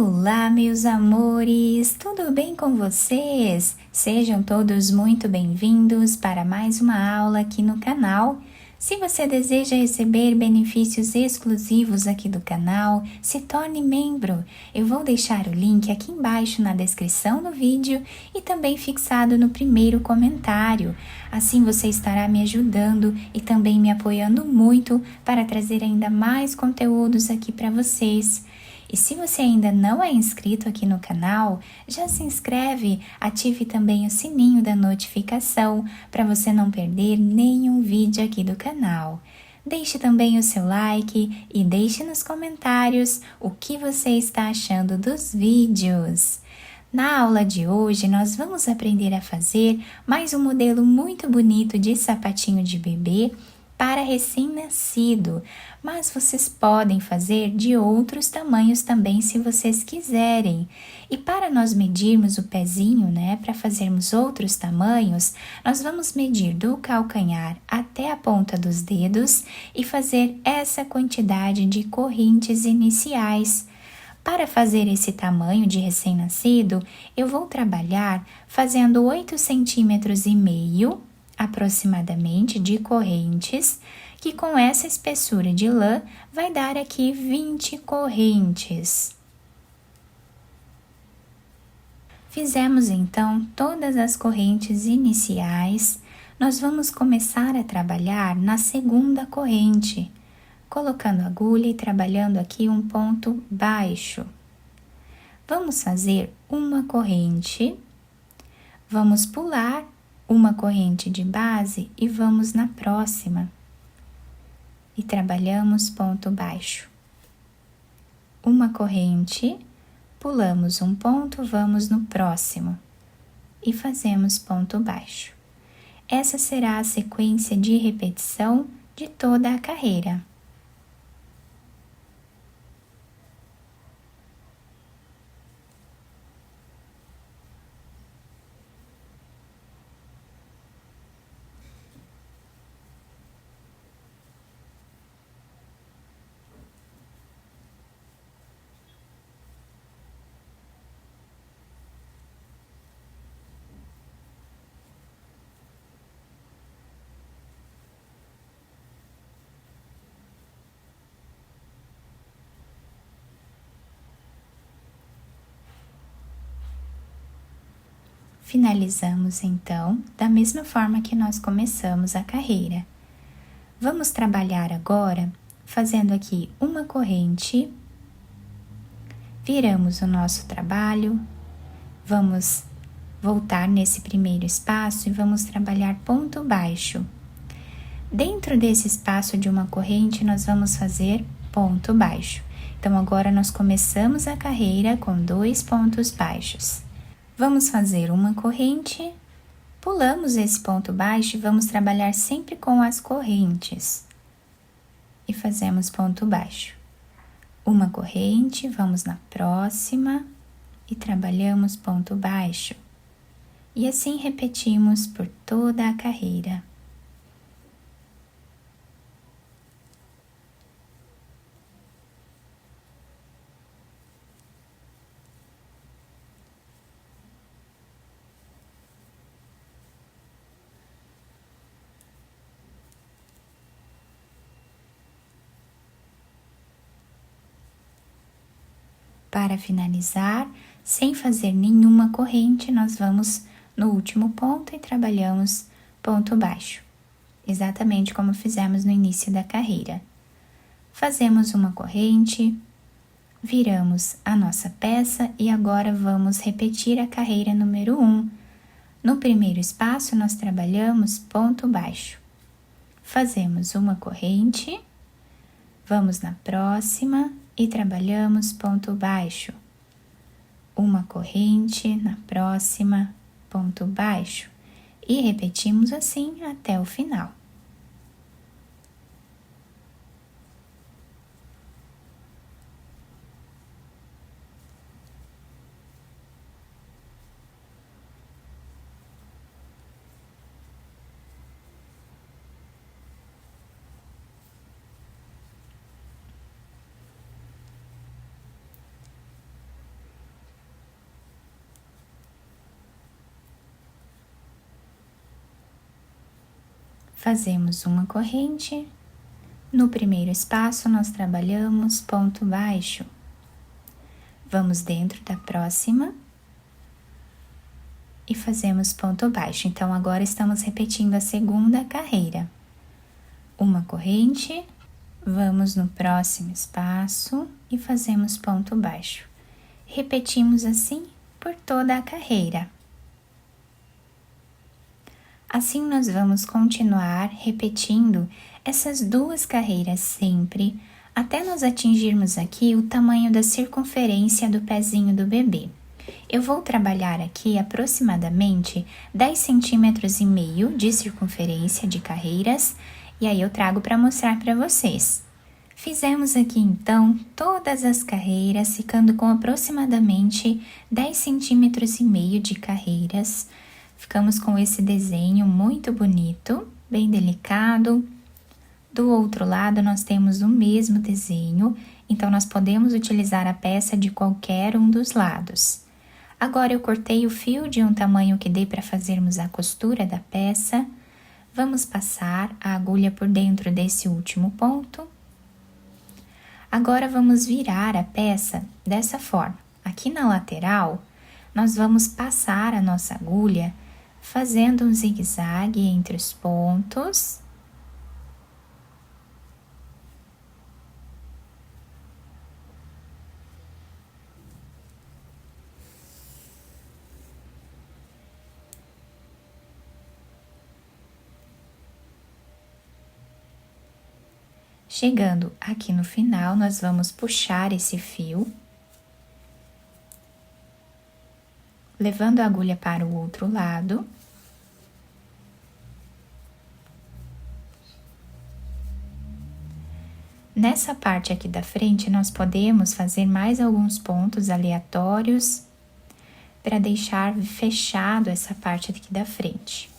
Olá, meus amores! Tudo bem com vocês? Sejam todos muito bem-vindos para mais uma aula aqui no canal. Se você deseja receber benefícios exclusivos aqui do canal, se torne membro. Eu vou deixar o link aqui embaixo na descrição do vídeo e também fixado no primeiro comentário. Assim você estará me ajudando e também me apoiando muito para trazer ainda mais conteúdos aqui para vocês. E se você ainda não é inscrito aqui no canal, já se inscreve, ative também o sininho da notificação para você não perder nenhum vídeo aqui do canal. Deixe também o seu like e deixe nos comentários o que você está achando dos vídeos. Na aula de hoje, nós vamos aprender a fazer mais um modelo muito bonito de sapatinho de bebê para recém-nascido, mas vocês podem fazer de outros tamanhos também se vocês quiserem. E para nós medirmos o pezinho, para fazermos outros tamanhos, nós vamos medir do calcanhar até a ponta dos dedos e fazer essa quantidade de correntes iniciais. Para fazer esse tamanho de recém-nascido, eu vou trabalhar fazendo 8,5 centímetros aproximadamente de correntes, que com essa espessura de lã vai dar aqui 20 correntes. Fizemos então todas as correntes iniciais, nós vamos começar a trabalhar na segunda corrente, colocando a agulha e trabalhando aqui um ponto baixo. Vamos fazer uma corrente, vamos pular uma corrente de base e vamos na próxima. E trabalhamos ponto baixo. Uma corrente, pulamos um ponto, vamos no próximo. E fazemos ponto baixo. Essa será a sequência de repetição de toda a carreira. Finalizamos então da mesma forma que nós começamos a carreira. Vamos trabalhar agora fazendo aqui uma corrente, viramos o nosso trabalho, vamos voltar nesse primeiro espaço e vamos trabalhar ponto baixo. Dentro desse espaço de uma corrente, nós vamos fazer ponto baixo. Então, agora nós começamos a carreira com 2 pontos baixos. Vamos fazer uma corrente, pulamos esse ponto baixo e vamos trabalhar sempre com as correntes. E fazemos ponto baixo. Uma corrente, vamos na próxima e trabalhamos ponto baixo. E assim repetimos por toda a carreira. Para finalizar, sem fazer nenhuma corrente, nós vamos no último ponto e trabalhamos ponto baixo, exatamente como fizemos no início da carreira. Fazemos uma corrente, viramos a nossa peça e agora vamos repetir a carreira número 1. No primeiro espaço, nós trabalhamos ponto baixo. Fazemos uma corrente, vamos na próxima e trabalhamos ponto baixo. Uma corrente, na próxima, ponto baixo. E repetimos assim até o final. Fazemos uma corrente. No primeiro espaço, nós trabalhamos ponto baixo. Vamos dentro da próxima e fazemos ponto baixo. Então, agora estamos repetindo a segunda carreira. Uma corrente, vamos no próximo espaço e fazemos ponto baixo. Repetimos assim por toda a carreira. Assim, nós vamos continuar repetindo essas duas carreiras sempre, até nós atingirmos aqui o tamanho da circunferência do pezinho do bebê. Eu vou trabalhar aqui aproximadamente 10 centímetros e meio de circunferência de carreiras, e aí eu trago para mostrar para vocês. Fizemos aqui então todas as carreiras, ficando com aproximadamente 10 centímetros e meio de carreiras. Ficamos com esse desenho muito bonito, bem delicado. Do outro lado, nós temos o mesmo desenho, então nós podemos utilizar a peça de qualquer um dos lados. Agora eu cortei o fio de um tamanho que dê para fazermos a costura da peça. Vamos passar a agulha por dentro desse último ponto. Agora vamos virar a peça dessa forma. Aqui na lateral, nós vamos passar a nossa agulha fazendo um zigue-zague entre os pontos. Chegando aqui no final, nós vamos puxar esse fio, levando a agulha para o outro lado. Nessa parte aqui da frente, nós podemos fazer mais alguns pontos aleatórios para deixar fechado essa parte aqui da frente.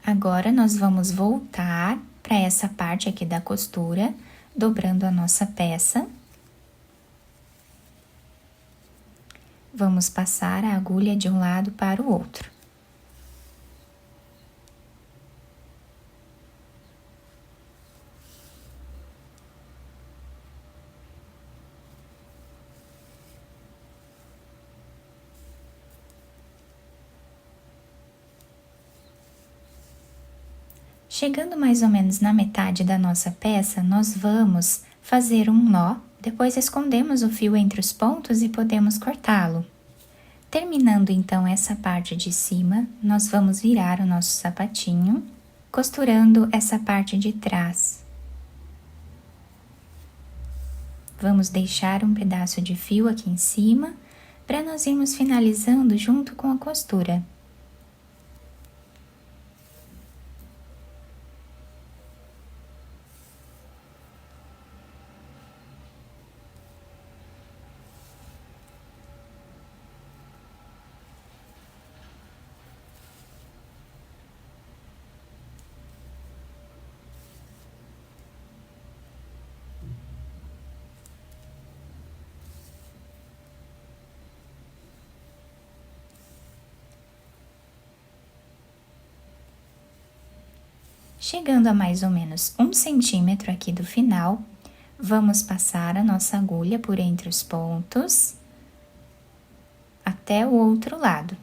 Agora, nós vamos voltar para essa parte aqui da costura, dobrando a nossa peça. Vamos passar a agulha de um lado para o outro. Chegando mais ou menos na metade da nossa peça, nós vamos fazer um nó, depois escondemos o fio entre os pontos e podemos cortá-lo. Terminando então essa parte de cima, nós vamos virar o nosso sapatinho, costurando essa parte de trás. Vamos deixar um pedaço de fio aqui em cima, para nós irmos finalizando junto com a costura. Chegando a mais ou menos 1 centímetro aqui do final, vamos passar a nossa agulha por entre os pontos até o outro lado.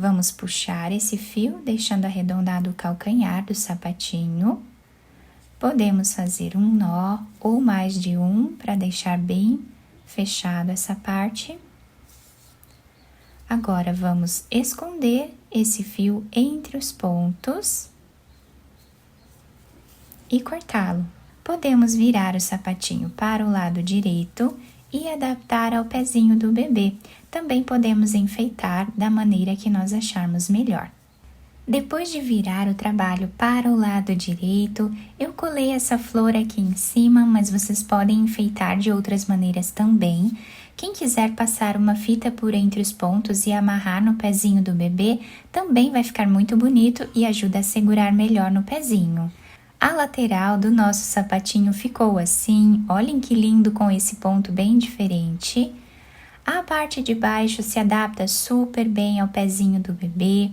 Vamos puxar esse fio, deixando arredondado o calcanhar do sapatinho. Podemos fazer um nó ou mais de um para deixar bem fechado essa parte. Agora, vamos esconder esse fio entre os pontos e cortá-lo. podemos virar o sapatinho para o lado direito e adaptar ao pezinho do bebê. Também podemos enfeitar da maneira que nós acharmos melhor. Depois de virar o trabalho para o lado direito, eu colei essa flor aqui em cima, mas vocês podem enfeitar de outras maneiras também. Quem quiser passar uma fita por entre os pontos e amarrar no pezinho do bebê, também vai ficar muito bonito e ajuda a segurar melhor no pezinho. A lateral do nosso sapatinho ficou assim, olhem que lindo com esse ponto bem diferente. A parte de baixo se adapta super bem ao pezinho do bebê.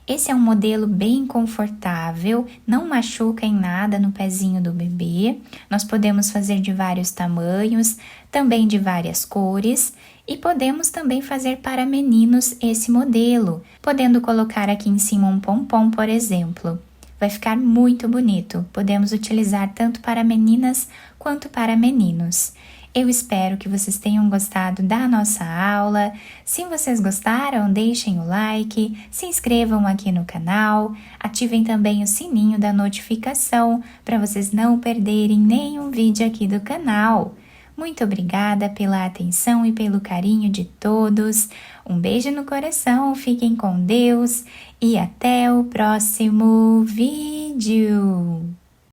Esse é um modelo bem confortável, não machuca em nada no pezinho do bebê. Nós podemos fazer de vários tamanhos, também de várias cores, e podemos também fazer para meninos esse modelo, podendo colocar aqui em cima um pompom, por exemplo. Vai ficar muito bonito, podemos utilizar tanto para meninas quanto para meninos. Eu espero que vocês tenham gostado da nossa aula. Se vocês gostaram, deixem o like, se inscrevam aqui no canal, ativem também o sininho da notificação para vocês não perderem nenhum vídeo aqui do canal. Muito obrigada pela atenção e pelo carinho de todos. Um beijo no coração, fiquem com Deus e até o próximo vídeo.